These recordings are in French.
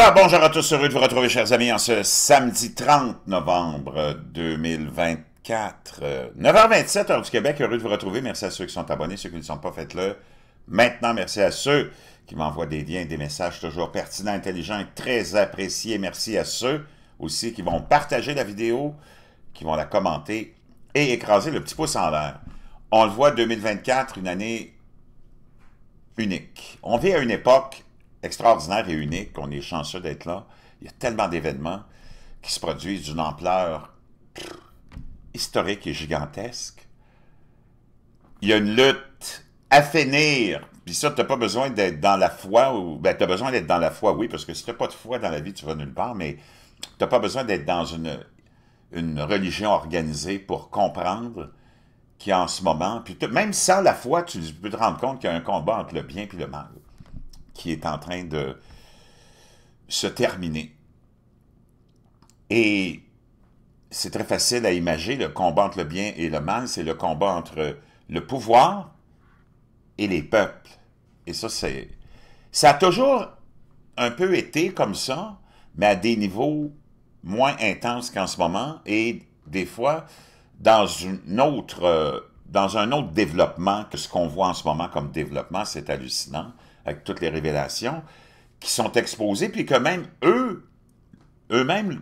Alors, bonjour à tous, heureux de vous retrouver, chers amis, en ce samedi 30 novembre 2024. 9h27, heure du Québec, heureux de vous retrouver. Merci à ceux qui sont abonnés, ceux qui ne le sont pas, faites-le. Maintenant, merci à ceux qui m'envoient des liens, des messages toujours pertinents, intelligents et très appréciés. Merci à ceux aussi qui vont partager la vidéo, qui vont la commenter et écraser le petit pouce en l'air. On le voit, 2024, une année unique. On vit à une époque extraordinaire et unique. On est chanceux d'être là. Il y a tellement d'événements qui se produisent d'une ampleur historique et gigantesque. Il y a une lutte à finir. Puis ça, tu n'as pas besoin d'être dans la foi. Ben, tu as besoin d'être dans la foi, oui, parce que si tu n'as pas de foi dans la vie, tu vas nulle part, mais tu n'as pas besoin d'être dans une religion organisée pour comprendre qu'il y a en ce moment, puis même sans la foi, tu peux te rendre compte qu'il y a un combat entre le bien et le mal qui est en train de se terminer. Et c'est très facile à imaginer, le combat entre le bien et le mal, c'est le combat entre le pouvoir et les peuples. Et ça a toujours un peu été comme ça, mais à des niveaux moins intenses qu'en ce moment, et des fois dans un autre développement que ce qu'on voit en ce moment comme développement, c'est hallucinant, avec toutes les révélations qui sont exposées, puis que même eux-mêmes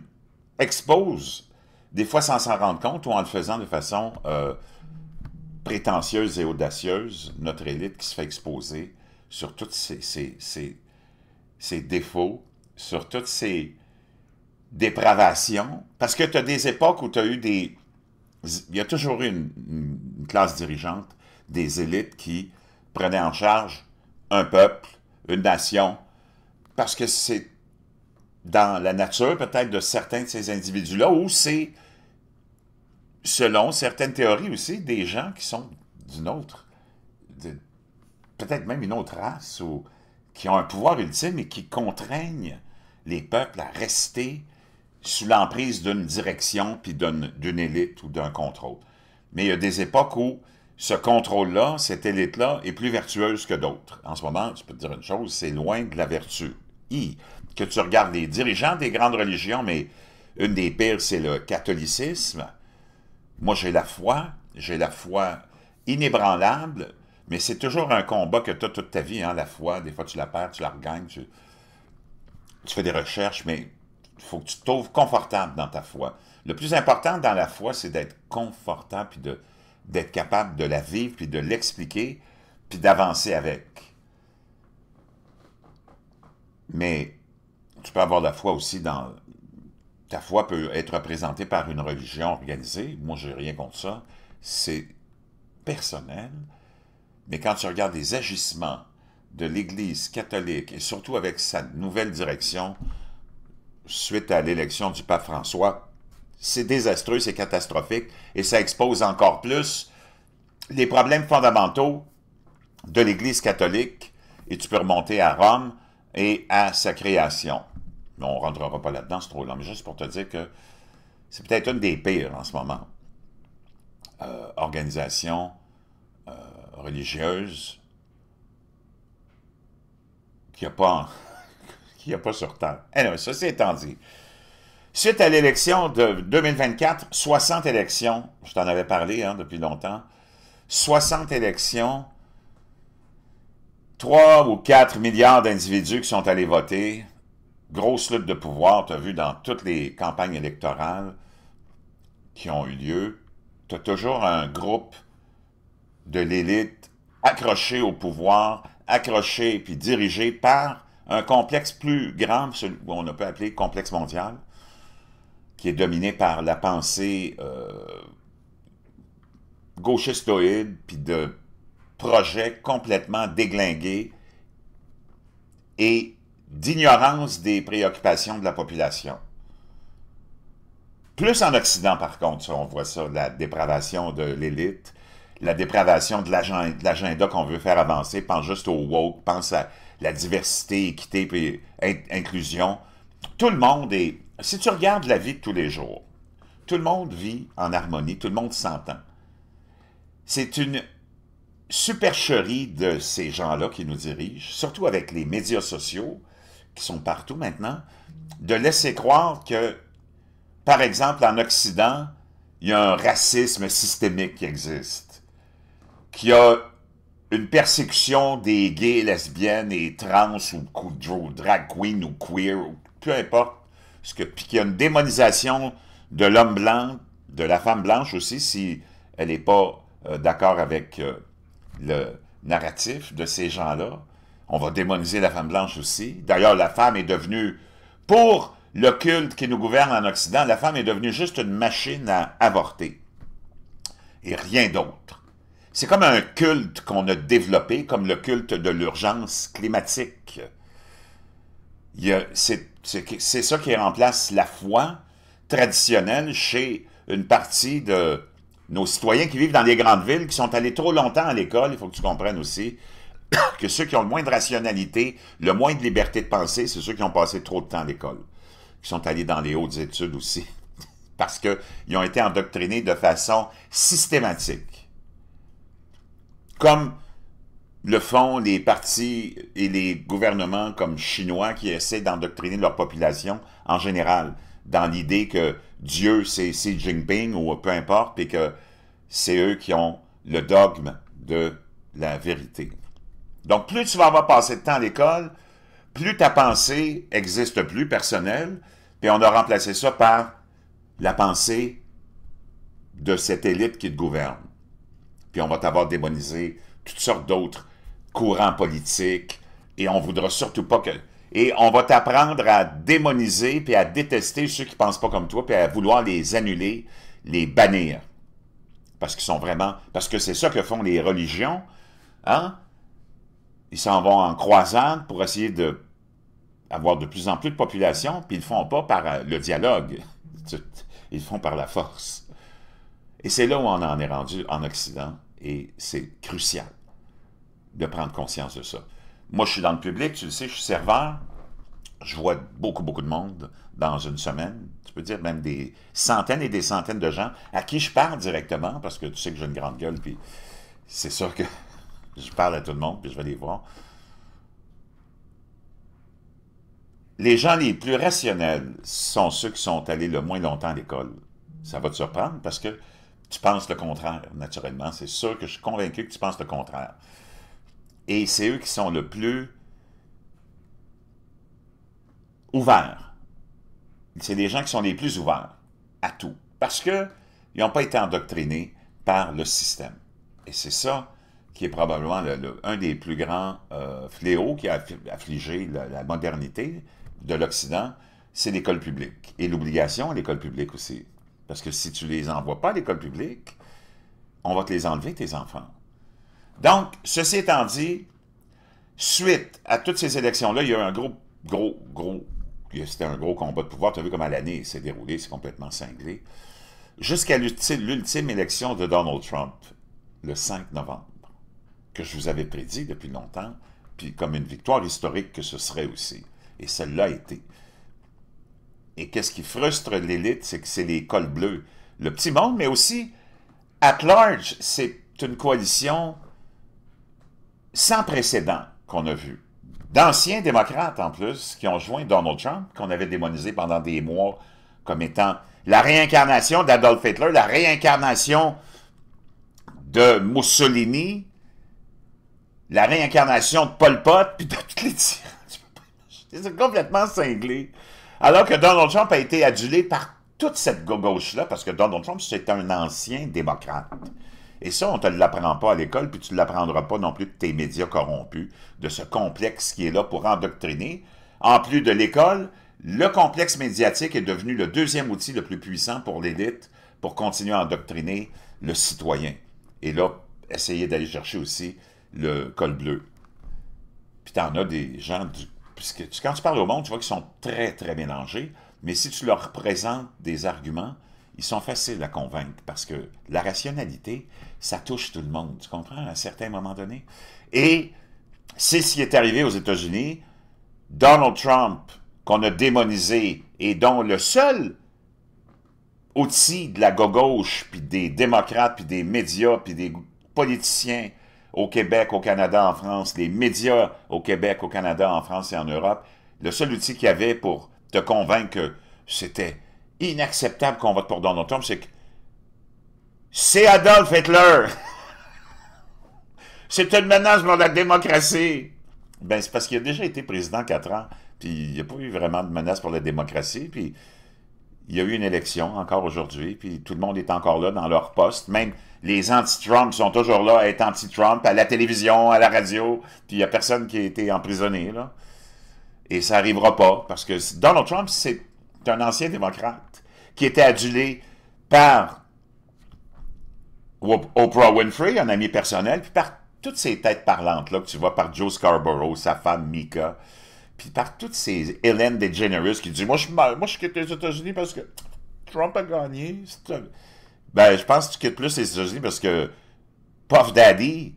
exposent, des fois sans s'en rendre compte ou en le faisant de façon prétentieuse et audacieuse, notre élite qui se fait exposer sur tous ses défauts, sur toutes ses dépravations, parce que tu as des époques où tu as eu des... Il y a toujours eu une classe dirigeante, des élites qui prenaient en charge un peuple, une nation, parce que c'est dans la nature peut-être de certains de ces individus-là, ou c'est, selon certaines théories aussi, des gens qui sont d'une autre, peut-être même une autre race, ou qui ont un pouvoir ultime et qui contraignent les peuples à rester sous l'emprise d'une direction, puis d'une élite ou d'un contrôle. Mais il y a des époques où ce contrôle-là, cette élite-là, est plus vertueuse que d'autres. En ce moment, tu peux te dire une chose, c'est loin de la vertu. Que tu regardes les dirigeants des grandes religions, mais une des pires, c'est le catholicisme. Moi, j'ai la foi inébranlable, mais c'est toujours un combat que tu as toute ta vie, hein, la foi. Des fois, tu la perds, tu la regagnes, tu fais des recherches, mais il faut que tu te trouves confortable dans ta foi. Le plus important dans la foi, c'est d'être confortable, puis d'être capable de la vivre, puis de l'expliquer, puis d'avancer avec. Mais tu peux avoir la foi aussi dans... Ta foi peut être représentée par une religion organisée. Moi, j'ai rien contre ça. C'est personnel. Mais quand tu regardes les agissements de l'Église catholique, et surtout avec sa nouvelle direction, suite à l'élection du pape François, c'est désastreux, c'est catastrophique, et ça expose encore plus les problèmes fondamentaux de l'Église catholique, et tu peux remonter à Rome et à sa création. On ne rentrera pas là-dedans, c'est trop long, mais juste pour te dire que c'est peut-être une des pires en ce moment. Organisation religieuse qui n'a pas... qu'il n'y a pas sur Terre. Anyway, ceci étant dit, suite à l'élection de 2024, 60 élections, je t'en avais parlé depuis longtemps, 60 élections, 3 ou 4 milliards d'individus qui sont allés voter, grosse lutte de pouvoir, tu as vu dans toutes les campagnes électorales qui ont eu lieu, tu as toujours un groupe de l'élite accroché au pouvoir, accroché puis dirigé par un complexe plus grand, celui qu'on peut appeler complexe mondial, qui est dominé par la pensée gauchistoïde, puis de projets complètement déglingués et d'ignorance des préoccupations de la population. Plus en Occident, par contre, ça, on voit ça, la dépravation de l'élite, la dépravation de l'agenda qu'on veut faire avancer, pense juste au woke, pense à la diversité, équité et inclusion. Tout le monde est... Si tu regardes la vie de tous les jours, tout le monde vit en harmonie, tout le monde s'entend. C'est une supercherie de ces gens-là qui nous dirigent, surtout avec les médias sociaux, qui sont partout maintenant, de laisser croire que, par exemple, en Occident, il y a un racisme systémique qui existe, qu'il y a une persécution des gays, lesbiennes et trans ou drag queen ou queer, ou peu importe, puis qu'il y a une démonisation de l'homme blanc, de la femme blanche aussi, si elle n'est pas d'accord avec le narratif de ces gens-là. On va démoniser la femme blanche aussi. D'ailleurs, la femme est devenue, pour le culte qui nous gouverne en Occident, la femme est devenue juste une machine à avorter. Et rien d'autre. C'est comme un culte qu'on a développé, comme le culte de l'urgence climatique. C'est ça qui remplace la foi traditionnelle chez une partie de nos citoyens qui vivent dans les grandes villes, qui sont allés trop longtemps à l'école. Il faut que tu comprennes aussi que ceux qui ont le moins de rationalité, le moins de liberté de penser, c'est ceux qui ont passé trop de temps à l'école, qui sont allés dans les hautes études aussi, parce qu'ils ont été endoctrinés de façon systématique. Comme le font les partis et les gouvernements comme chinois qui essaient d'endoctriner leur population en général, dans l'idée que Dieu, c'est Xi Jinping ou peu importe, et que c'est eux qui ont le dogme de la vérité. Donc, plus tu vas avoir passé de temps à l'école, plus ta pensée n'existe plus, personnelle, puis on a remplacé ça par la pensée de cette élite qui te gouverne. Puis on va t'avoir démonisé toutes sortes d'autres courants politiques, et on voudra surtout pas que... Et on va t'apprendre à démoniser, puis à détester ceux qui pensent pas comme toi, puis à vouloir les annuler, les bannir. Parce qu'ils sont vraiment... Parce que c'est ça que font les religions, hein? Ils s'en vont en croisade pour essayer d'avoir de plus en plus de population, puis ils ne le font pas par le dialogue. Ils le font par la force. Et c'est là où on en est rendu en Occident, et c'est crucial de prendre conscience de ça. Moi, je suis dans le public, tu le sais, je suis serveur, je vois beaucoup, beaucoup de monde dans une semaine, tu peux dire même des centaines et des centaines de gens à qui je parle directement, parce que tu sais que j'ai une grande gueule, puis c'est sûr que je parle à tout le monde, puis je vais les voir. Les gens les plus rationnels sont ceux qui sont allés le moins longtemps à l'école. Ça va te surprendre parce que tu penses le contraire, naturellement. C'est sûr que je suis convaincu que tu penses le contraire. Et c'est eux qui sont le plus ouverts. C'est les gens qui sont les plus ouverts à tout. Parce qu'ils n'ont pas été endoctrinés par le système. Et c'est ça qui est probablement un des plus grands fléaux qui a affligé la modernité de l'Occident, c'est l'école publique. Et l'obligation à l'école publique aussi. Parce que si tu ne les envoies pas à l'école publique, on va te les enlever, tes enfants. Donc, ceci étant dit, suite à toutes ces élections-là, il y a eu un c'était un gros combat de pouvoir. Tu as vu comment l'année s'est déroulée, c'est complètement cinglé. Jusqu'à l'ultime élection de Donald Trump, le 5 novembre, que je vous avais prédit depuis longtemps, puis comme une victoire historique que ce serait aussi. Et celle-là a été. Et qu'est-ce qui frustre l'élite, c'est que c'est les cols bleus. Le petit monde, mais aussi, at large, c'est une coalition sans précédent qu'on a vu. D'anciens démocrates, en plus, qui ont joint Donald Trump, qu'on avait démonisé pendant des mois comme étant la réincarnation d'Adolf Hitler, la réincarnation de Mussolini, la réincarnation de Pol Pot, puis de toutes les tyrans. C'est complètement cinglé. Alors que Donald Trump a été adulé par toute cette gauche-là, parce que Donald Trump, c'est un ancien démocrate. Et ça, on ne te l'apprend pas à l'école, puis tu ne l'apprendras pas non plus de tes médias corrompus, de ce complexe qui est là pour endoctriner. En plus de l'école, le complexe médiatique est devenu le deuxième outil le plus puissant pour l'élite pour continuer à endoctriner le citoyen. Et là, essayer d'aller chercher aussi le col bleu. Puis tu en as des gens... Puisque quand tu parles au monde, tu vois qu'ils sont très, très mélangés, mais si tu leur présentes des arguments, ils sont faciles à convaincre, parce que la rationalité, ça touche tout le monde, tu comprends, à un certain moment donné. Et c'est ce qui est arrivé aux États-Unis. Donald Trump, qu'on a démonisé, et dont le seul outil de la gauche, puis des démocrates, puis des médias, puis des politiciens au Québec, au Canada, en France, les médias au Québec, au Canada, en France et en Europe, le seul outil qu'il y avait pour te convaincre que c'était inacceptable qu'on vote pour Donald Trump, c'est que c'est Adolf Hitler! C'est une menace pour la démocratie! Ben, c'est parce qu'il a déjà été président 4 ans, puis il n'y a pas eu vraiment de menace pour la démocratie, puis il y a eu une élection encore aujourd'hui, puis tout le monde est encore là dans leur poste. Même les anti-Trump sont toujours là à être anti-Trump, à la télévision, à la radio, puis il n'y a personne qui a été emprisonné, là. Et ça n'arrivera pas, parce que Donald Trump, c'est un ancien démocrate qui était adulé par Oprah Winfrey, un ami personnel, puis par toutes ces têtes parlantes là que tu vois, par Joe Scarborough, sa femme Mika, puis par toutes ces Ellen DeGeneres qui disent moi je quitte les États-Unis parce que Trump a gagné. Ben, je pense que tu quittes plus les États-Unis parce que Puff Daddy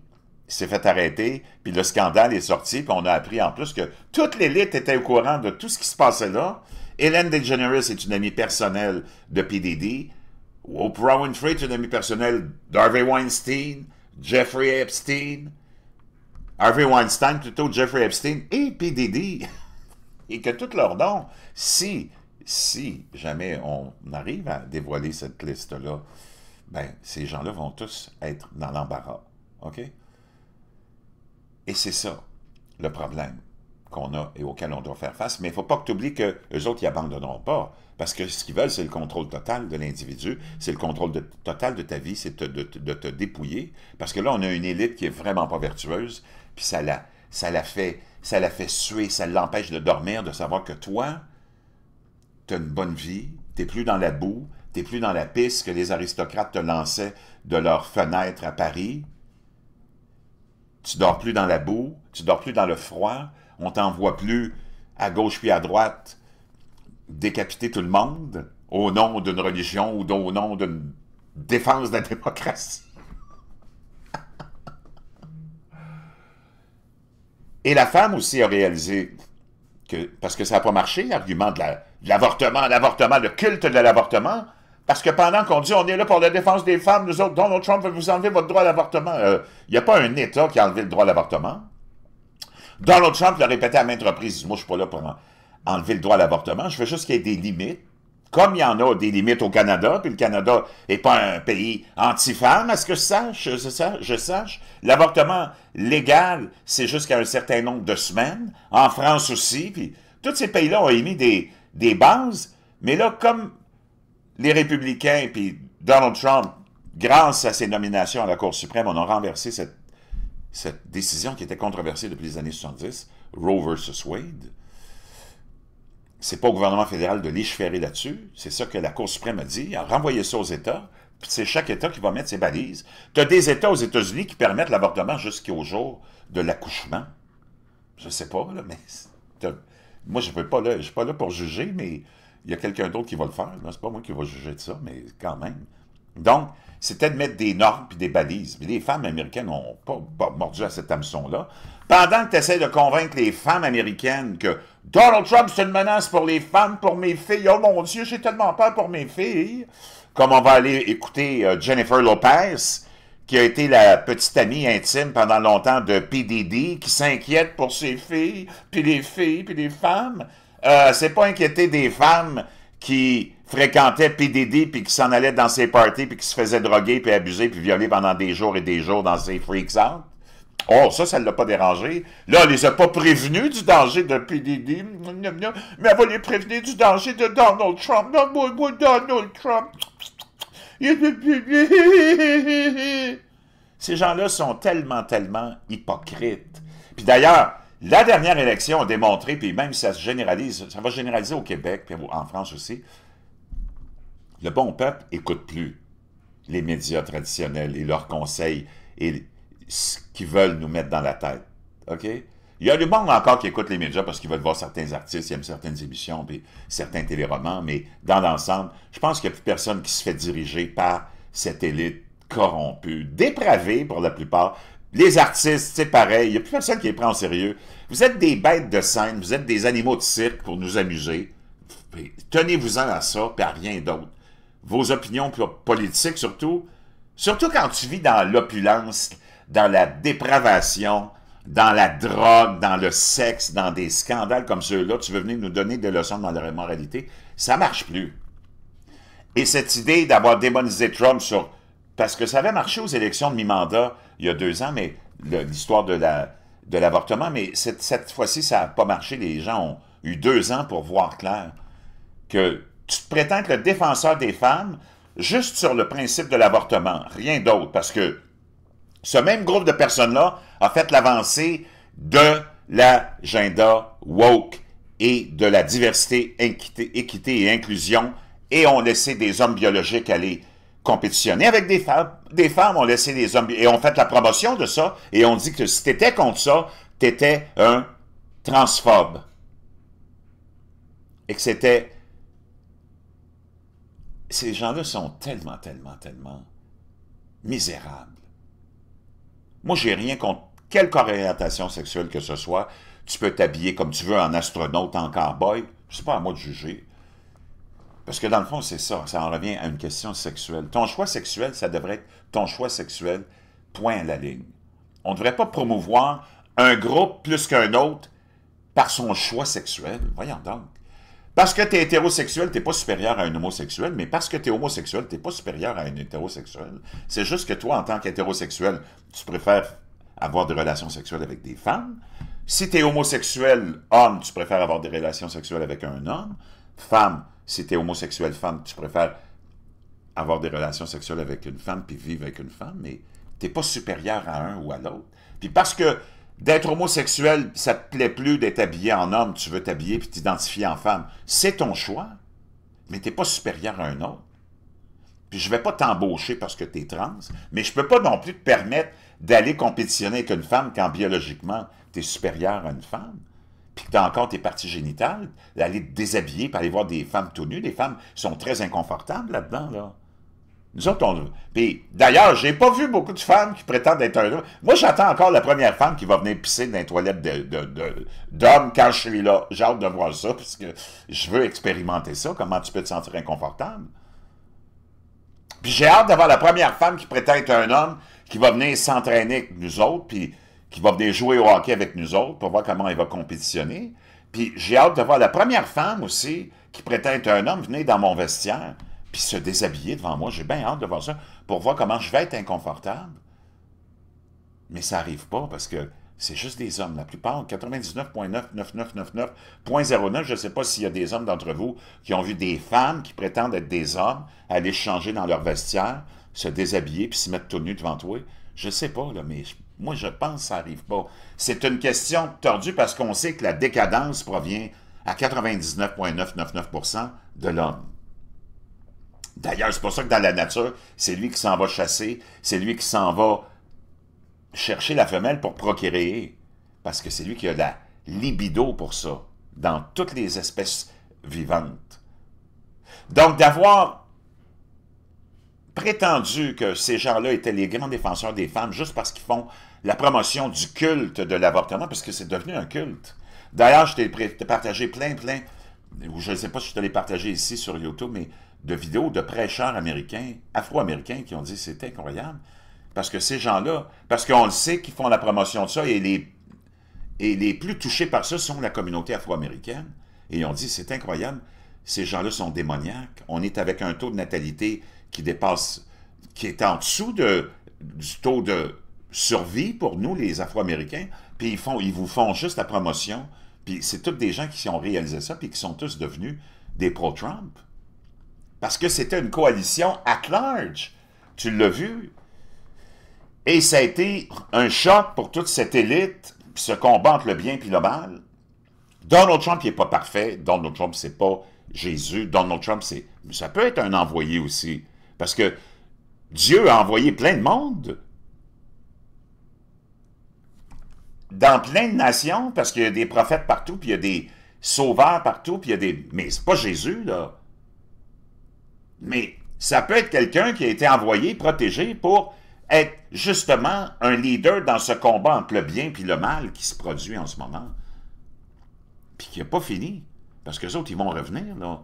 s'est fait arrêter, puis le scandale est sorti, puis on a appris en plus que toute l'élite était au courant de tout ce qui se passait là. Ellen DeGeneres est une amie personnelle de P. Diddy. Oprah Winfrey est une amie personnelle d'Harvey Weinstein, Jeffrey Epstein, Harvey Weinstein plutôt, Jeffrey Epstein et P. Diddy. Et que tous leurs noms, si jamais on arrive à dévoiler cette liste-là, ben, ces gens-là vont tous être dans l'embarras. OK? Et c'est ça, le problème qu'on a et auquel on doit faire face. Mais il ne faut pas que tu oublies que les autres, ils abandonneront pas. Parce que ce qu'ils veulent, c'est le contrôle total de l'individu, c'est le contrôle total de ta vie, c'est de te dépouiller. Parce que là, on a une élite qui est vraiment pas vertueuse, puis ça la fait suer, ça l'empêche de dormir, de savoir que toi, tu as une bonne vie, tu n'es plus dans la boue, tu n'es plus dans la piste que les aristocrates te lançaient de leurs fenêtres à Paris. Tu dors plus dans la boue, tu dors plus dans le froid, on t'envoie plus à gauche puis à droite décapiter tout le monde au nom d'une religion ou au nom d'une défense de la démocratie. Et la femme aussi a réalisé que, parce que ça n'a pas marché, l'argument de l'avortement, le culte de l'avortement, parce que pendant qu'on dit on est là pour la défense des femmes, nous autres, Donald Trump veut vous enlever votre droit à l'avortement. Il n'y a pas un État qui a enlevé le droit à l'avortement. Donald Trump l'a répété à maintes reprises. Moi, je ne suis pas là pour enlever le droit à l'avortement. Je veux juste qu'il y ait des limites. Comme il y en a des limites au Canada, puis le Canada n'est pas un pays anti-femme, à ce que je sache. L'avortement légal, c'est jusqu'à un certain nombre de semaines. En France aussi. Puis tous ces pays-là ont émis des bases. Mais là, comme les républicains, puis Donald Trump, grâce à ses nominations à la Cour suprême, on a renversé cette décision qui était controversée depuis les années 70, Roe versus Wade. C'est pas au gouvernement fédéral de légiférer là-dessus. C'est ça que la Cour suprême a dit. A renvoyé ça aux États. Puis c'est chaque État qui va mettre ses balises. Tu as des États aux États-Unis qui permettent l'avortement jusqu'au jour de l'accouchement. Je sais pas, là, mais... Moi, je ne suis pas là pour juger, mais il y a quelqu'un d'autre qui va le faire. C'est pas moi qui va juger de ça, mais quand même. Donc, c'était de mettre des normes et des balises. Mais les femmes américaines n'ont pas mordu à cet hameçon-là. Pendant que tu essaies de convaincre les femmes américaines que Donald Trump, c'est une menace pour les femmes, pour mes filles. Oh mon Dieu, j'ai tellement peur pour mes filles. Comme on va aller écouter Jennifer Lopez, qui a été la petite amie intime pendant longtemps de P. Diddy, qui s'inquiète pour ses filles, puis les femmes. C'est pas inquiéter des femmes qui fréquentaient P. Diddy, puis qui s'en allaient dans ses parties, puis qui se faisaient droguer, puis abuser, puis violer pendant des jours et des jours dans ses freaks out. Oh, ça ne l'a pas dérangé. Là, elle les a pas prévenus du danger de P. Diddy. Mais elle va les prévenir du danger de Donald Trump. Non, moi, Donald Trump. Ces gens-là sont tellement hypocrites. Puis d'ailleurs, la dernière élection a démontré, puis même si ça se généralise, ça va généraliser au Québec, puis en France aussi, le bon peuple n'écoute plus les médias traditionnels et leurs conseils et ce qu'ils veulent nous mettre dans la tête. OK? Il y a du monde encore qui écoute les médias parce qu'ils veulent voir certains artistes, ils aiment certaines émissions, puis certains téléromans, mais dans l'ensemble, je pense qu'il n'y a plus personne qui se fait diriger par cette élite corrompue, dépravée pour la plupart. Les artistes, c'est pareil, il n'y a plus personne qui les prend au sérieux. Vous êtes des bêtes de scène, vous êtes des animaux de cirque pour nous amuser. Tenez-vous-en à ça, puis à rien d'autre. Vos opinions politiques, surtout quand tu vis dans l'opulence, dans la dépravation, dans la drogue, dans le sexe, dans des scandales comme ceux-là, tu veux venir nous donner des leçons dans la moralité, ça marche plus. Et cette idée d'avoir démonisé Trump sur... Parce que ça avait marché aux élections de mi-mandat il y a 2 ans, mais l'histoire de l'avortement, mais cette fois-ci, ça n'a pas marché. Les gens ont eu 2 ans pour voir clair que tu te prétends être le défenseur des femmes juste sur le principe de l'avortement, rien d'autre, parce que ce même groupe de personnes-là a fait l'avancée de l'agenda woke et de la diversité, équité et inclusion, et ont laissé des hommes biologiques aller compétitionner avec des femmes. Des femmes ont laissé des hommes, et ont fait la promotion de ça, et on dit que si t'étais contre ça, t'étais un transphobe. Et que c'était... Ces gens-là sont tellement, tellement, tellement misérables. Moi, j'ai rien contre quelque orientation sexuelle que ce soit. Tu peux t'habiller comme tu veux en astronaute, en cowboy. C'est pas à moi de juger. Parce que dans le fond, c'est ça. Ça en revient à une question sexuelle. Ton choix sexuel, ça devrait être ton choix sexuel, point à la ligne. On ne devrait pas promouvoir un groupe plus qu'un autre par son choix sexuel. Voyons donc. Parce que tu es hétérosexuel, tu n'es pas supérieur à un homosexuel, mais parce que tu es homosexuel, tu n'es pas supérieur à un hétérosexuel. C'est juste que toi, en tant qu'hétérosexuel, tu préfères avoir des relations sexuelles avec des femmes. Si tu es homosexuel, homme, tu préfères avoir des relations sexuelles avec un homme. Femme, si tu es homosexuel, femme, tu préfères avoir des relations sexuelles avec une femme puis vivre avec une femme, mais tu n'es pas supérieur à un ou à l'autre. Puis parce que d'être homosexuel, ça te plaît plus d'être habillé en homme, tu veux t'habiller puis t'identifier en femme. C'est ton choix, mais tu n'es pas supérieur à un autre. Puis je ne vais pas t'embaucher parce que tu es trans, mais je ne peux pas non plus te permettre d'aller compétitionner avec une femme quand biologiquement tu es supérieur à une femme. Puis que tu as encore tes parties génitales, d'aller te déshabiller pour aller voir des femmes tout nues. Les femmes sont très inconfortables là-dedans, là. Nous autres, on... Puis, d'ailleurs, j'ai pas vu beaucoup de femmes qui prétendent être un homme. Moi, j'attends encore la première femme qui va venir pisser dans les toilettes d'hommes quand je suis là. J'ai hâte de voir ça, parce que je veux expérimenter ça. Comment tu peux te sentir inconfortable? Puis j'ai hâte d'avoir la première femme qui prétend être un homme qui va venir s'entraîner avec nous autres, puis qui va venir jouer au hockey avec nous autres pour voir comment elle va compétitionner. Puis j'ai hâte de voir la première femme aussi qui prétend être un homme venir dans mon vestiaire puis se déshabiller devant moi. J'ai bien hâte de voir ça pour voir comment je vais être inconfortable. Mais ça n'arrive pas parce que c'est juste des hommes. La plupart, 99,99999.09, je ne sais pas s'il y a des hommes d'entre vous qui ont vu des femmes qui prétendent être des hommes aller changer dans leur vestiaire, se déshabiller puis se mettre tout nu devant toi. Je ne sais pas, là, mais moi, je pense que ça n'arrive pas. C'est une question tordue parce qu'on sait que la décadence provient à 99,999% de l'homme. D'ailleurs, c'est pour ça que dans la nature, c'est lui qui s'en va chasser, c'est lui qui s'en va chercher la femelle pour procréer, parce que c'est lui qui a la libido pour ça, dans toutes les espèces vivantes. Donc, d'avoir prétendu que ces gens-là étaient les grands défenseurs des femmes juste parce qu'ils font la promotion du culte de l'avortement, parce que c'est devenu un culte. D'ailleurs, je t'ai partagé plein, ou je ne sais pas si je te l'ai partagé ici sur YouTube, mais de vidéos de prêcheurs américains, afro-américains, qui ont dit c'est incroyable, parce que ces gens-là, parce qu'on le sait qu'ils font la promotion de ça, et les plus touchés par ça sont la communauté afro-américaine, et ils ont dit c'est incroyable, ces gens-là sont démoniaques, on est avec un taux de natalité qui dépasse, qui est en dessous du taux de survie pour nous, les Afro-Américains, puis ils vous font juste la promotion, puis c'est tous des gens qui ont réalisé ça, puis qui sont tous devenus des pro-Trump. Parce que c'était une coalition at large. Tu l'as vu. Et ça a été un choc pour toute cette élite, puis ce combat entre le bien et le mal. Donald Trump, il n'est pas parfait. Donald Trump, c'est pas Jésus. Donald Trump, ça peut être un envoyé aussi. Parce que Dieu a envoyé plein de monde dans plein de nations, parce qu'il y a des prophètes partout, puis il y a des sauveurs partout, puis il y a des... Mais c'est pas Jésus, là. Mais ça peut être quelqu'un qui a été envoyé, protégé, pour être justement un leader dans ce combat entre le bien et le mal qui se produit en ce moment. Puis qui n'a pas fini. Parce qu'eux autres, ils vont revenir, là.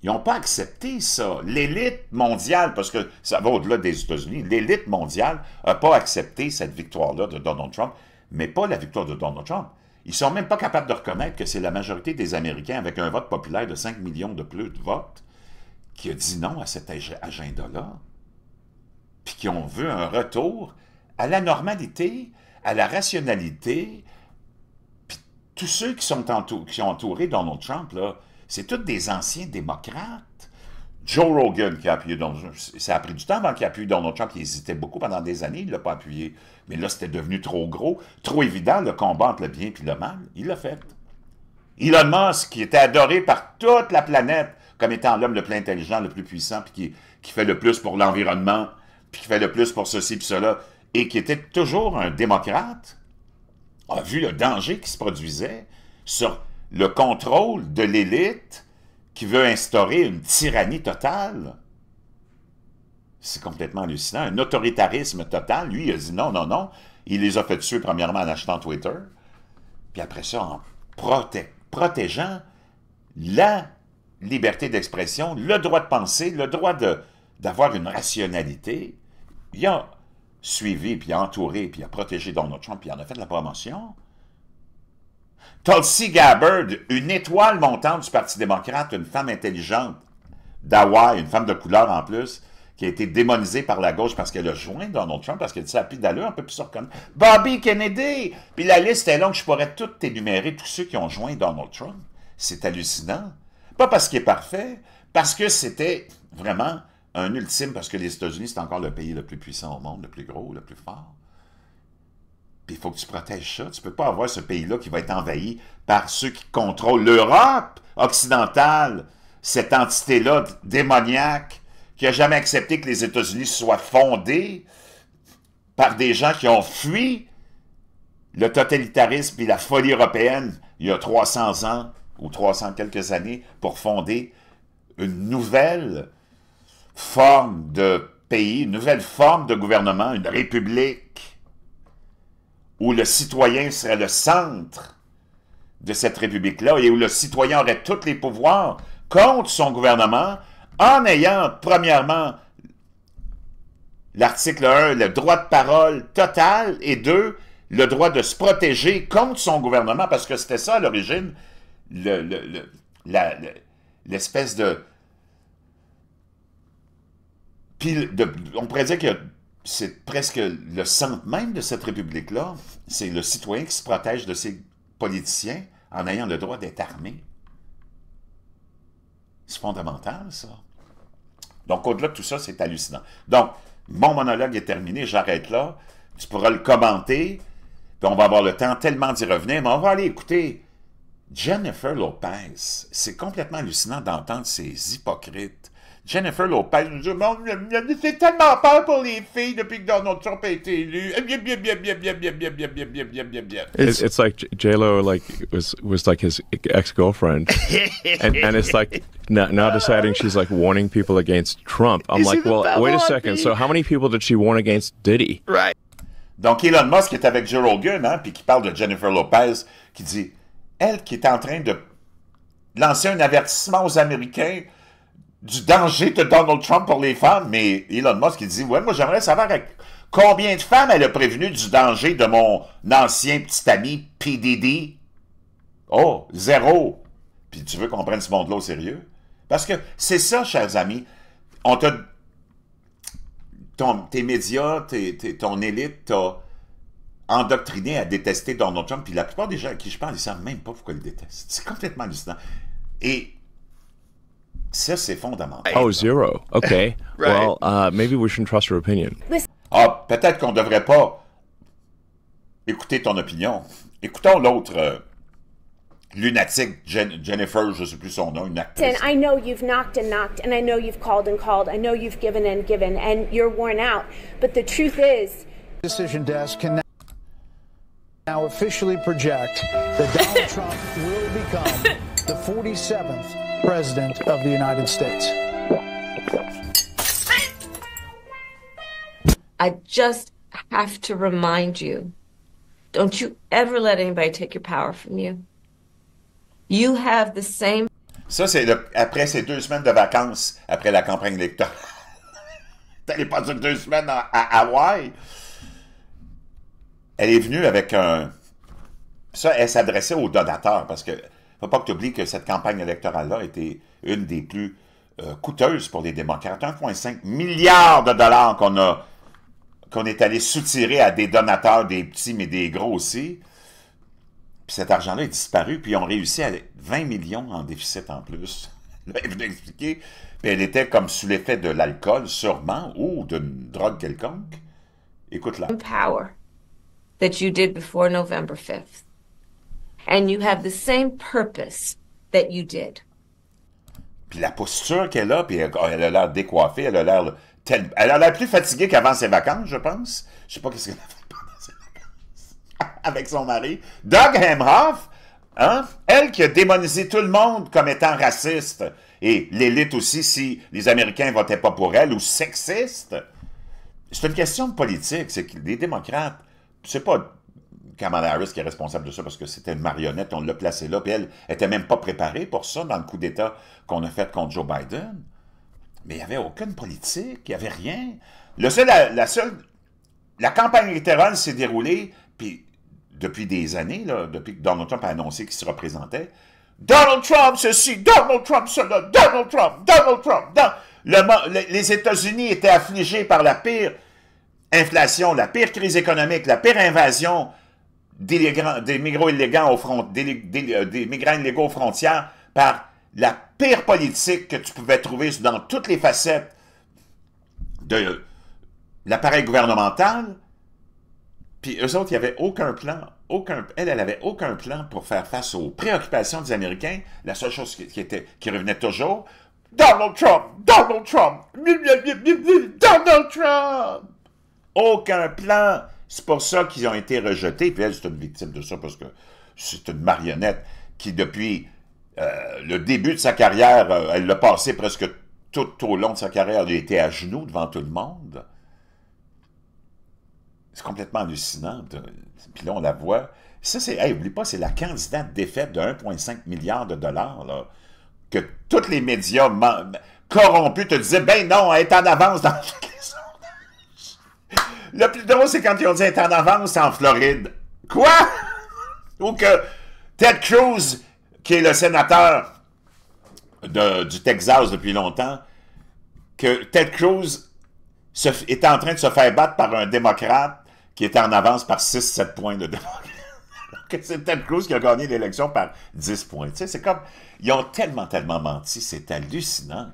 Ils n'ont pas accepté ça. L'élite mondiale, parce que ça va au-delà des États-Unis, l'élite mondiale n'a pas accepté cette victoire-là de Donald Trump. mais pas la victoire de Donald Trump. Ils ne sont même pas capables de reconnaître que c'est la majorité des Américains, avec un vote populaire de 5 millions de plus de votes, qui a dit non à cet agenda-là, puis qui ont vu un retour à la normalité, à la rationalité. Puis tous ceux qui ont entouré Donald Trump, là, c'est tous des anciens démocrates. Joe Rogan qui a appuyé Donald Trump, ça a pris du temps avant qu'il appuie Donald Trump, il hésitait beaucoup pendant des années, il ne l'a pas appuyé. Mais là, c'était devenu trop gros, trop évident, le combat entre le bien et le mal, il l'a fait. Elon Musk, qui était adoré par toute la planète comme étant l'homme le plus intelligent, le plus puissant, puis qui fait le plus pour l'environnement, puis qui fait le plus pour ceci puis cela, et qui était toujours un démocrate, a vu le danger qui se produisait sur le contrôle de l'élite qui veut instaurer une tyrannie totale. C'est complètement hallucinant. Un autoritarisme total. Lui, il a dit non, non, non. Il les a fait tuer premièrement en achetant Twitter, puis après ça, en protégeant la liberté d'expression, le droit de penser, le droit d'avoir une rationalité. Il a suivi, puis il a entouré, puis il a protégé Donald Trump, puis il en a fait de la promotion. Tulsi Gabbard, une étoile montante du Parti démocrate, une femme intelligente d'Hawaï, une femme de couleur en plus, qui a été démonisée par la gauche parce qu'elle a joint Donald Trump, parce qu'elle dit ça a plus d'allure, on peut plus se reconnaître. Bobby Kennedy! Puis la liste est longue, je pourrais tout énumérer, tous ceux qui ont joint Donald Trump. C'est hallucinant. Pas parce qu'il est parfait, parce que c'était vraiment un ultime, parce que les États-Unis, c'est encore le pays le plus puissant au monde, le plus gros, le plus fort. Puis il faut que tu protèges ça. Tu ne peux pas avoir ce pays-là qui va être envahi par ceux qui contrôlent l'Europe occidentale, cette entité-là démoniaque, qui n'a jamais accepté que les États-Unis soient fondés par des gens qui ont fui le totalitarisme et la folie européenne il y a 300 ans, ou 300 quelques années, pour fonder une nouvelle forme de pays, une nouvelle forme de gouvernement, une république, où le citoyen serait le centre de cette république-là et où le citoyen aurait tous les pouvoirs contre son gouvernement, en ayant, premièrement, l'article 1, le droit de parole total, et 2, le droit de se protéger contre son gouvernement, parce que c'était ça à l'origine, l'espèce de... Puis, on pourrait dire que c'est presque le centre même de cette république-là, c'est le citoyen qui se protège de ses politiciens en ayant le droit d'être armé. C'est fondamental, ça. Donc, au-delà de tout ça, c'est hallucinant. Donc, mon monologue est terminé, j'arrête là. Tu pourras le commenter, puis on va avoir le temps tellement d'y revenir, mais on va aller écouter Jennifer Lopez. C'est complètement hallucinant d'entendre ces hypocrites. Jennifer Lopez nous dit « C'est tellement peur pour les filles depuis que Donald Trump a été élu. » It's like J-Lo was like his ex-girlfriend. and it's like now deciding she's like warning people against Trump. I'm like, well, wait a second. So how many people did she warn against Diddy? Right. Donc Elon Musk est avec Joe Rogan, hein, puis qui parle de Jennifer Lopez, qui dit, elle qui est en train de lancer un avertissement aux Américains du danger de Donald Trump pour les femmes, mais Elon Musk, il dit, ouais, moi j'aimerais savoir combien de femmes elle a prévenu du danger de mon ancien petit ami P. Diddy. Oh, 0. Puis tu veux qu'on prenne ce monde-là au sérieux? Parce que c'est ça, chers amis, on t'a... Tes médias, ton élite t'a endoctriné à détester Donald Trump, puis la plupart des gens à qui je parle, ils ne savent même pas pourquoi ils le détestent. C'est complètement hallucinant. Et ça, c'est fondamental. Oh, 0. Okay. Right. Well, maybe we shouldn't trust her opinion. Ah, peut-être qu'on ne devrait pas écouter ton opinion. Écoutons l'autre lunatique, Jennifer, je ne sais plus son nom, une actrice. I know you've knocked and knocked, and I know you've called and called. I know you've given and given, and you're worn out. But the truth is... Decision desk can now officially project that Donald Trump will become the 47th President of the United States. I just have to remind you, don't you ever let anybody take your power from you. You have the same... Ça, c'est après ces 2 semaines de vacances, après la campagne électorale. T'allais passer 2 semaines à Hawaï. elle est venue avec un... Ça, elle s'adressait aux donateurs, parce que faut pas que tu oublies que cette campagne électorale-là a été une des plus coûteuses pour les démocrates. 1,5 milliard de dollars qu'on est allé soutirer à des donateurs, des petits, mais des gros aussi. Puis cet argent-là est disparu, puis ils ont réussi à 20 millions en déficit en plus. Là, elle venait expliquer. Puis elle était comme sous l'effet de l'alcool, sûrement, ou d'une drogue quelconque. Écoute-la. Power that you did before November 5th. And you have the same purpose that you did. Puis la posture qu'elle a, puis elle a l'air décoiffée, elle a l'air plus fatiguée qu'avant ses vacances, je pense. Je sais pas qu'est-ce qu'elle a fait pendant ses vacances. Avec son mari. Doug Emhoff, hein? Elle qui a démonisé tout le monde comme étant raciste. Et l'élite aussi, si les Américains votaient pas pour elle, ou sexiste. C'est une question de politique. C'est que les démocrates, c'est pas Kamala Harris qui est responsable de ça parce que c'était une marionnette, on l'a placée là, puis elle était même pas préparée pour ça dans le coup d'État qu'on a fait contre Joe Biden. Mais il n'y avait aucune politique, il n'y avait rien. La campagne électorale s'est déroulée, puis depuis des années, là, depuis que Donald Trump a annoncé qu'il se représentait, Donald Trump ceci, Donald Trump cela, Donald Trump, Donald Trump. Les États-Unis étaient affligés par la pire inflation, la pire crise économique, la pire invasion des migrants illégaux des migrants illégaux aux frontières par la pire politique que tu pouvais trouver dans toutes les facettes de l'appareil gouvernemental. Puis eux autres, il n'y avait aucun plan, elle n'avait aucun plan pour faire face aux préoccupations des Américains. La seule chose qui revenait toujours, Donald Trump, Donald Trump, Donald Trump. Aucun plan. C'est pour ça qu'ils ont été rejetés. Puis elle, c'est une victime de ça parce que c'est une marionnette qui, depuis le début de sa carrière, elle l'a passé presque tout au long de sa carrière, elle était à genoux devant tout le monde. C'est complètement hallucinant. Puis là, on la voit. Ça, c'est, hey, oublie pas, c'est la candidate défaite de 1,5 milliard de dollars, là, que tous les médias corrompus te disaient, ben non, elle est en avance dans toutes les sondages. Le plus drôle, c'est quand ils ont dit elle est en avance en Floride. Quoi? Ou que Ted Cruz, qui est le sénateur du Texas depuis longtemps, que Ted Cruz est en train de se faire battre par un démocrate qui était en avance par 6-7 points de démocrate. Que c'est Ted Cruz qui a gagné l'élection par 10 points. Tu sais, c'est comme... Ils ont tellement menti, c'est hallucinant.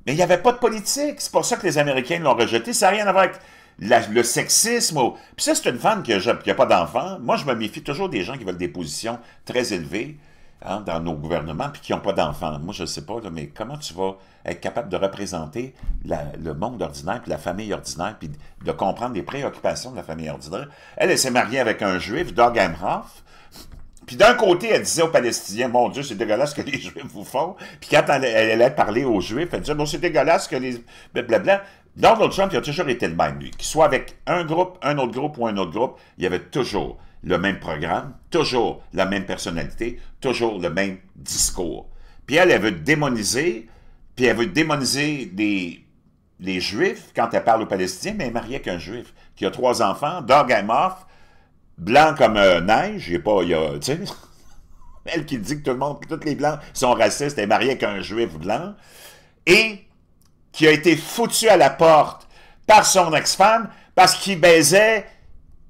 Mais il n'y avait pas de politique. C'est pour ça que les Américains l'ont rejeté. Ça n'a rien à voir avec le sexisme. Puis ça, c'est une femme qui n'a pas d'enfant. Moi, je me méfie toujours des gens qui veulent des positions très élevées, hein, dans nos gouvernements puis qui n'ont pas d'enfants. Moi, je ne sais pas, là, mais comment tu vas être capable de représenter le monde ordinaire puis la famille ordinaire puis de comprendre les préoccupations de la famille ordinaire? Elle s'est mariée avec un Juif, Doug Emhoff. Puis d'un côté, elle disait aux Palestiniens, « Mon Dieu, c'est dégueulasse ce que les Juifs vous font. » Puis quand elle allait parler aux Juifs, elle disait, « Bon, c'est dégueulasse ce que les... blablabla. » Donald Trump, il a toujours été le même, lui. Qu'il soit avec un groupe, un autre groupe ou un autre groupe, il y avait toujours le même programme, toujours la même personnalité, toujours le même discours. Puis elle veut démoniser, les Juifs quand elle parle aux Palestiniens, mais elle est mariée avec un Juif qui a 3 enfants, Doug Emhoff, blanc comme neige, tu sais, elle qui dit que tous les Blancs sont racistes, elle est mariée avec un Juif blanc, et qui a été foutu à la porte par son ex-femme parce qu'il baisait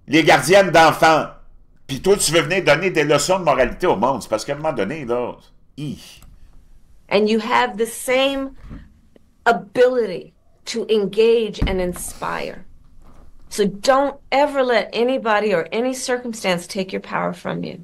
les gardiennes d'enfants. Puis toi, tu veux venir donner des leçons de moralité au monde. C'est parce qu'à un moment donné, là... And you have the same ability to engage and inspire. So don't ever let anybody or any circumstance take your power from you.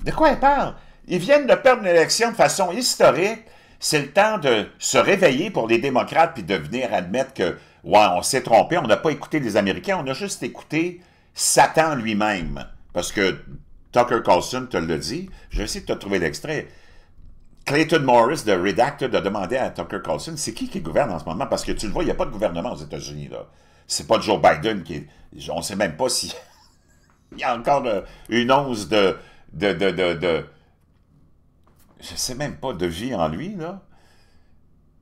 De quoi elle parle? Ils viennent de perdre une élection de façon historique. C'est le temps de se réveiller pour les démocrates puis de venir admettre que, ouais, on s'est trompé, on n'a pas écouté les Américains, on a juste écouté Satan lui-même. Parce que Tucker Carlson te l'a dit, je vais essayer de te trouver l'extrait. Clayton Morris de Redacted a demandé à Tucker Carlson, c'est qui gouverne en ce moment? Parce que tu le vois, il n'y a pas de gouvernement aux États-Unis, là. C'est pas Joe Biden qui est... On ne sait même pas si... Il y a encore une once de... Je sais même pas, de vie en lui, là.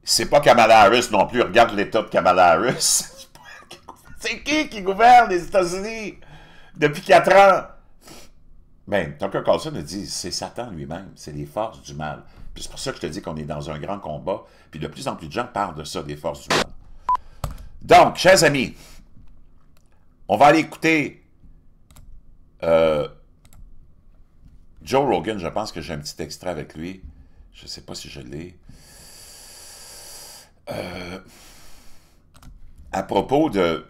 C'est pas Kamala Harris non plus. Regarde l'état de Kamala Harris. C'est qui gouverne les États-Unis? Depuis 4 ans. Ben, Tucker Carlson a dit, c'est Satan lui-même, c'est les forces du mal. Puis c'est pour ça que je te dis qu'on est dans un grand combat, puis de plus en plus de gens parlent de ça, des forces du mal. Donc, chers amis, on va aller écouter Joe Rogan. Je pense que j'ai un petit extrait avec lui. Je ne sais pas si je l'ai. À propos de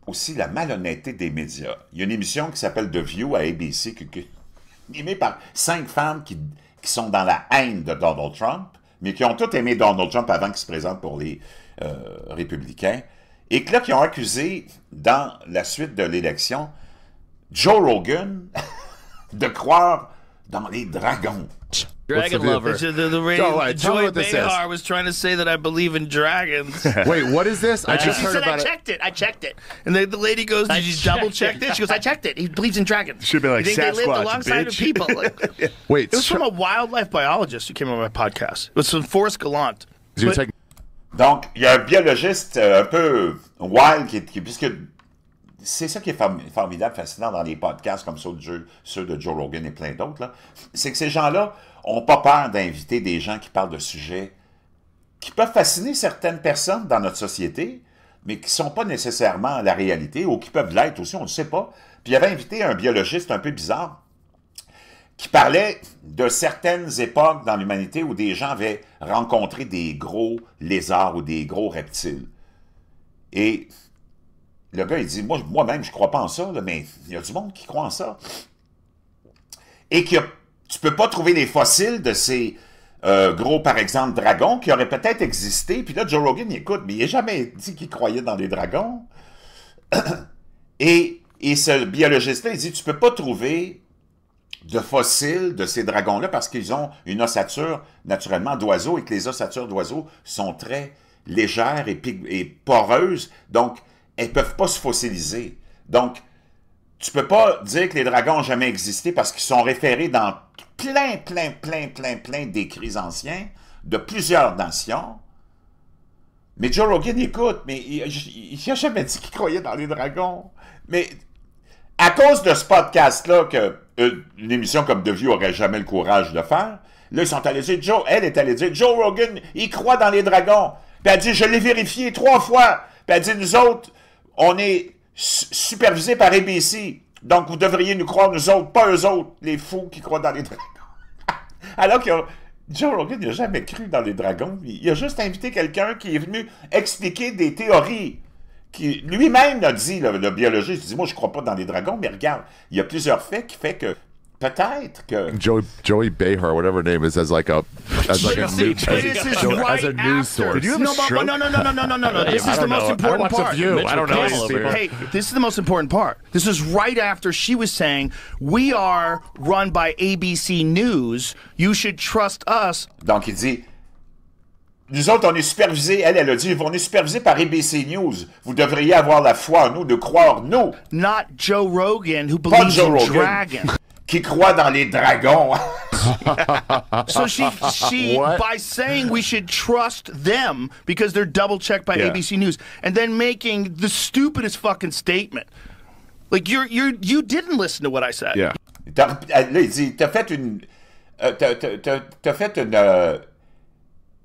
aussi la malhonnêteté des médias. Il y a une émission qui s'appelle The View à ABC, animée par 5 femmes qui sont dans la haine de Donald Trump, mais qui ont toutes aimé Donald Trump avant qu'il se présente pour les républicains, et que là, qui ont accusé, dans la suite de l'élection, Joe Rogan de croire dans les dragons. Dragon lover. Joy Behar was trying to say that I believe in dragons. Wait, what is this? I just heard about it. I checked it. And the lady goes, did you double check it? She goes, I checked it. He believes in dragons. Should be like, you think they lived Sasquatch, alongside of people? Like, Wait, it was from a wildlife biologist who came on my podcast. It was from Forrest Gallant. Donc, il y a un biologiste un peu wild puisque c'est ça qui est formidable, fascinant dans les podcasts comme ceux de Joe Rogan et plein d'autres, c'est que ces gens-là n'ont pas peur d'inviter des gens qui parlent de sujets qui peuvent fasciner certaines personnes dans notre société, mais qui ne sont pas nécessairement la réalité, ou qui peuvent l'être aussi, on ne le sait pas. Puis il avait invité un biologiste un peu bizarre qui parlait de certaines époques dans l'humanité où des gens avaient rencontré des gros lézards ou des gros reptiles. Et le gars, il dit, moi-même, je ne crois pas en ça, là, mais il y a du monde qui croit en ça. Et que tu ne peux pas trouver les fossiles de ces gros, par exemple, dragons qui auraient peut-être existé. Puis là, Joe Rogan, il écoute, mais il n'a jamais dit qu'il croyait dans les dragons. Et ce biologiste-là, il dit, tu ne peux pas trouver de fossiles de ces dragons-là parce qu'ils ont une ossature, naturellement, d'oiseaux, et que les ossatures d'oiseaux sont très légères et poreuses. Donc, elles ne peuvent pas se fossiliser. Donc, tu ne peux pas dire que les dragons n'ont jamais existé parce qu'ils sont référés dans plein d'écrits anciens de plusieurs nations. Mais Joe Rogan, écoute, mais il n'a jamais dit qu'il croyait dans les dragons. Mais à cause de ce podcast-là, une émission comme The View n'aurait jamais le courage de faire, là, ils sont allés dire, elle est allée dire, Joe Rogan, il croit dans les dragons. Puis elle dit, je l'ai vérifié 3 fois. Puis elle dit, nous autres, on est supervisés par ABC. Donc, vous devriez nous croire, nous autres, pas eux autres, les fous qui croient dans les dragons. Alors que Joe Rogan n'a jamais cru dans les dragons. Il a juste invité quelqu'un qui est venu expliquer des théories. Qui lui-même a dit, le biologiste, il dit, moi, je ne crois pas dans les dragons, mais regarde, il y a plusieurs faits qui fait que peut-être que Joey Behar, whatever her name is, as a news source. Did you have no. This is the most important part. I don't know. Hey, this is the most important part. This is right after she was saying, we are run by ABC News. You should trust us. Donc, il dit, nous autres, on est supervisés, elle a dit, on est supervisés par ABC News. Vous devriez avoir la foi en nous, de croire nous. Not Joe Rogan, who believes in dragons. Qui croit dans les dragons. So she by saying we should trust them because they're double checked by ABC News, and then making the stupidest fucking statement. Like you didn't listen to what I said. Yeah. Là, il dit, t'as fait une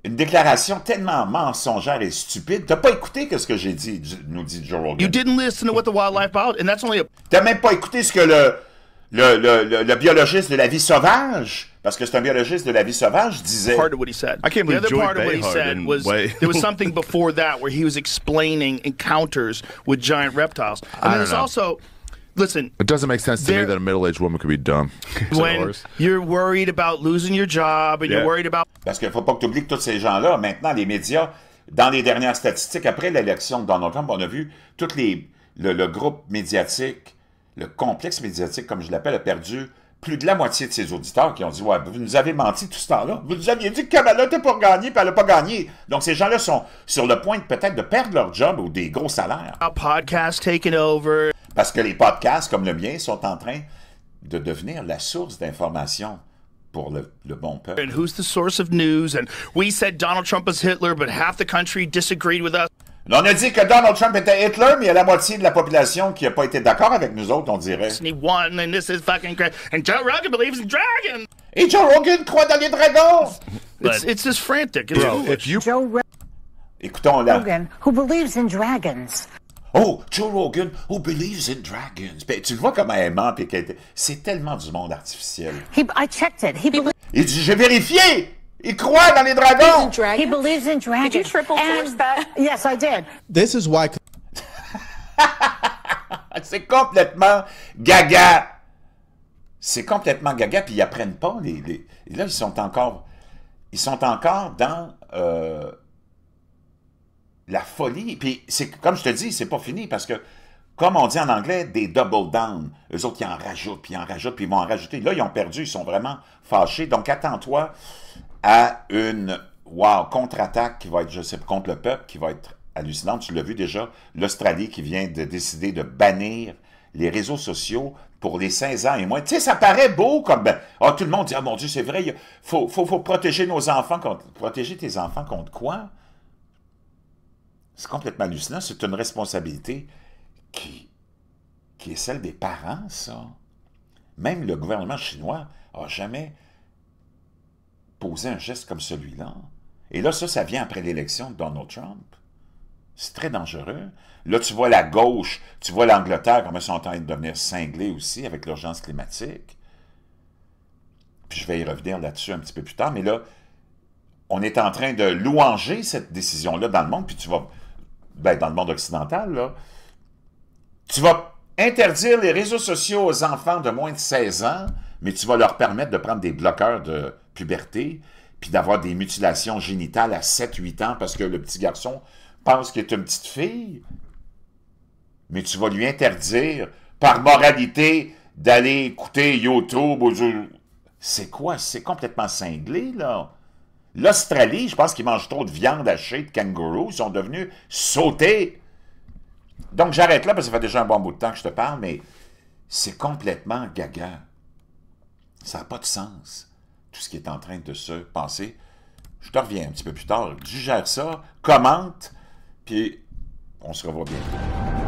déclaration tellement mensongère et stupide. T'as pas écouté ce que j'ai dit, nous dit Joe Rogan. You didn't listen to what the wildlife biologist, and that's only a... T'as même pas écouté ce que le biologiste de la vie sauvage, parce que c'est un biologiste de la vie sauvage, disait. Part of what he said. I can't believe the other Joy part of what he Behar said was there was something before that where he was explaining encounters with giant reptiles, and then there's also. Listen, it doesn't make sense to me that a middle-aged woman could be dumb. When you're worried about losing your job and you're worried about... Parce qu'il ne faut pas que tu oublies que tous ces gens-là, maintenant, les médias, dans les dernières statistiques, après l'élection de Donald Trump, on a vu tout le groupe médiatique, le complexe médiatique, comme je l'appelle, a perdu plus de la moitié de ses auditeurs qui ont dit « Ouais, vous nous avez menti tout ce temps-là. Vous nous aviez dit que Kamala était pour gagner, puis elle n'a pas gagné. » Donc, ces gens-là sont sur le point peut-être de perdre leur job ou des gros salaires. Podcast taken over. Parce que les podcasts comme le mien sont en train de devenir la source d'information pour le bon peuple. And who's the source of news? And we said Donald Trump was Hitler, but half the country disagreed with us. On a dit que Donald Trump était Hitler, mais il y a la moitié de la population qui n'a pas été d'accord avec nous autres, on dirait. And he won, and this is fucking great. And Joe Rogan believes in dragons. Et Joe Rogan croit dans les dragons! It's just frantic. It's foolish. Écoutons là. Rogan, who believes in dragons. Oh, Joe Rogan, who believes in dragons. Ben, tu le vois comment elle ment, puis c'est tellement du monde artificiel. I checked it. Il dit, j'ai vérifié! Il croit dans les dragons! He believes in dragons. Did you triple force that? Yes, I did. This is why. C'est complètement gaga. C'est complètement gaga, puis ils apprennent pas. Et là, ils sont encore dans la folie. Puis, comme je te dis, c'est pas fini, parce que, comme on dit en anglais, des double down. Eux autres, ils en rajoutent, puis ils vont en rajouter. Là, ils ont perdu, ils sont vraiment fâchés. Donc, attends-toi à une contre-attaque qui va être, je sais pas, contre le peuple, qui va être hallucinante. Tu l'as vu déjà, l'Australie qui vient de décider de bannir les réseaux sociaux pour les 16 ans et moins. Tu sais, ça paraît beau comme... tout le monde dit, ah mon Dieu, c'est vrai, il faut protéger nos enfants contre... Protéger tes enfants contre quoi? C'est complètement hallucinant. C'est une responsabilité qui est celle des parents, ça. Même le gouvernement chinois n'a jamais posé un geste comme celui-là. Et là, ça vient après l'élection de Donald Trump. C'est très dangereux. Là, tu vois la gauche, tu vois l'Angleterre, comment ils sont en train de devenir cinglés aussi avec l'urgence climatique. Puis je vais y revenir là-dessus un petit peu plus tard. Mais là, on est en train de louanger cette décision-là dans le monde. Puis tu vas, dans le monde occidental, là, tu vas interdire les réseaux sociaux aux enfants de moins de 16 ans, mais tu vas leur permettre de prendre des bloqueurs de puberté, puis d'avoir des mutilations génitales à 7-8 ans parce que le petit garçon pense qu'il est une petite fille. Mais tu vas lui interdire, par moralité, d'aller écouter YouTube. C'est quoi? C'est complètement cinglé, là. L'Australie, je pense qu'ils mangent trop de viande hachée de kangourou. Ils sont devenus sautés. Donc, j'arrête là, parce que ça fait déjà un bon bout de temps que je te parle, mais c'est complètement gaga. Ça n'a pas de sens, tout ce qui est en train de se passer. Je te reviens un petit peu plus tard. Digère ça, commente, puis on se revoit bientôt.